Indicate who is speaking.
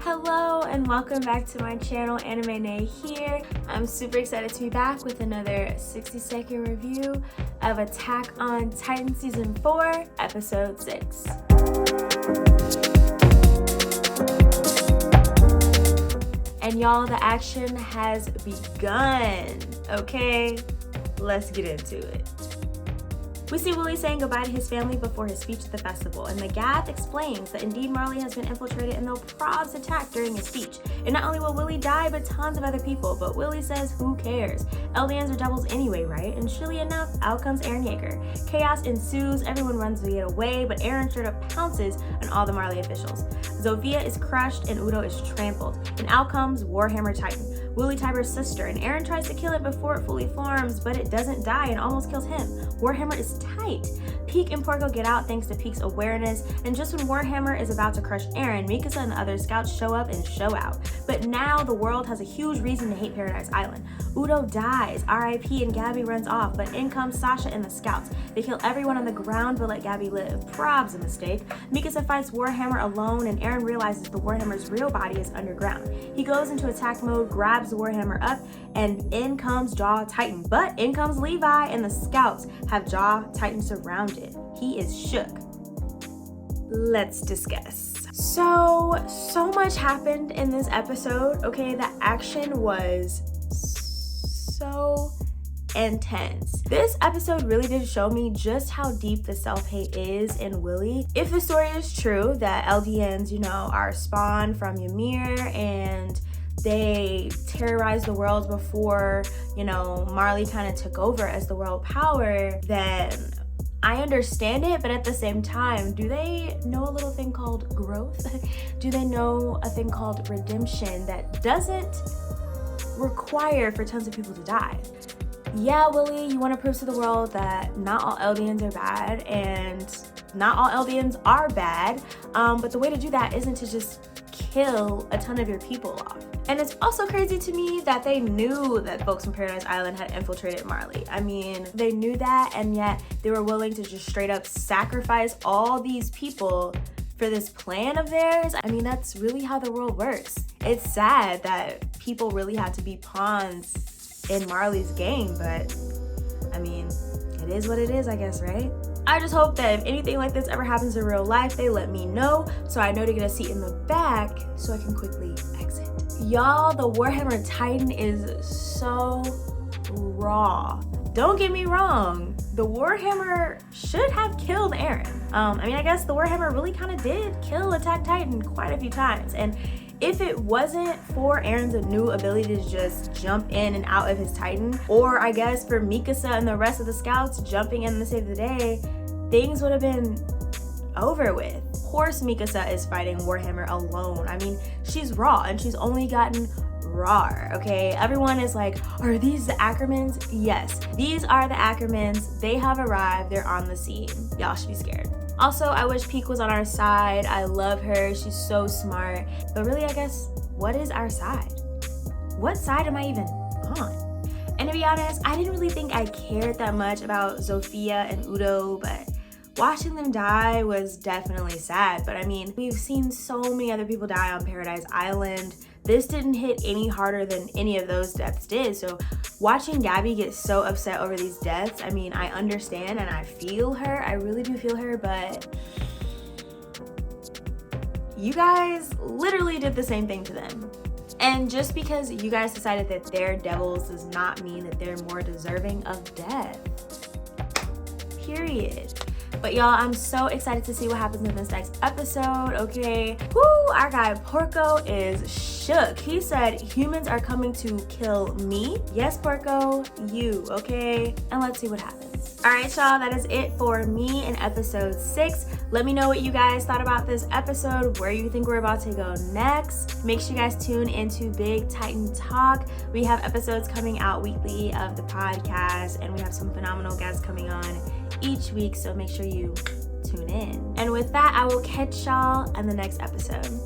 Speaker 1: Hello and welcome back to my channel, Anime Nay here. I'm super excited to be back with another 60-second review of Attack on Titan Season 4, Episode 6. And y'all, the action has begun, okay? Let's get into it. We see Willie saying goodbye to his family before his speech at the festival, and Magath explains that indeed Marley has been infiltrated and they'll probs attack during his speech. And not only will Willie die, but tons of other people, but Willie says who cares? Eldians are devils anyway, right? And surely enough, out comes Eren Yeager. Chaos ensues, everyone runs to get away, but Eren straight up pounces on all the Marley officials. Zofia is crushed and Udo is trampled, and out comes Warhammer Titan, Willie Tyber's sister, and Eren tries to kill it before it fully forms, but it doesn't die and almost kills him. Warhammer is tight. Pieck and Porco get out thanks to Pieck's awareness, and just when Warhammer is about to crush Eren, Mikasa and the other scouts show up and show out. But now the world has a huge reason to hate Paradise Island. Udo dies, RIP, and Gabby runs off, but in comes Sasha and the scouts. They kill everyone on the ground but let Gabby live. Prob's a mistake. Mikasa fights Warhammer alone, and Eren realizes the Warhammer's real body is underground. He goes into attack mode, grabs the Warhammer up, and in comes Jaw Titan. But in comes Levi, and the scouts have Jaw Titan surrounded. He is shook. Let's discuss. So much happened in this episode, okay? The action was so intense. This episode really did show me just how deep the self-hate is in Willie. If the story is true that Eldians, are spawned from Ymir and they terrorized the world before, Marley kind of took over as the world power, then I understand it, but at the same time, do they know a little thing called growth? Do they know a thing called redemption that doesn't require for tons of people to die? Yeah, Willie, you want to prove to the world that not all Eldians are bad, and not all Eldians are bad, but the way to do that isn't to just kill a ton of your people off. And it's also crazy to me that they knew that folks from Paradise Island had infiltrated Marley. I mean, they knew that, and yet they were willing to just straight up sacrifice all these people for this plan of theirs. I mean, that's really how the world works. It's sad that people really had to be pawns in Marley's game, but I mean, it is what it is, I guess, right? I just hope that if anything like this ever happens in real life, they let me know so I know to get a seat in the back so I can quickly exit. Y'all, the Warhammer Titan is so raw. Don't get me wrong, the Warhammer should have killed Eren. I guess the Warhammer really kind of did kill Attack Titan quite a few times, and if it wasn't for Eren's new ability to just jump in and out of his Titan, or I guess for Mikasa and the rest of the scouts jumping in to save the day, things would have been over with. Of course Mikasa is fighting Warhammer alone. I mean, she's raw and she's only gotten raw, okay? Everyone is like, are these the Ackermans? Yes, these are the Ackermans. They have arrived, they're on the scene. Y'all should be scared. Also, I wish Pieck was on our side. I love her, she's so smart. But really, I guess, what is our side? What side am I even on? And to be honest, I didn't really think I cared that much about Zofia and Udo, but watching them die was definitely sad. But I mean, we've seen so many other people die on Paradise Island. This didn't hit any harder than any of those deaths did. So watching Gabby get so upset over these deaths, I mean, I understand and I feel her. I really do feel her, but you guys literally did the same thing to them. And just because you guys decided that they're devils does not mean that they're more deserving of death. Period. But y'all, I'm so excited to see what happens in this next episode, okay? Woo, our guy Porco is shook. He said, humans are coming to kill me. Yes, Porco, you, okay? And let's see what happens. All right, y'all, that is it for me in episode 6. Let me know what you guys thought about this episode, where you think we're about to go next. Make sure you guys tune into Big Titan Talk. We have episodes coming out weekly of the podcast, and we have some phenomenal guests coming on each week, so make sure you tune in. And with that, I will catch y'all in the next episode.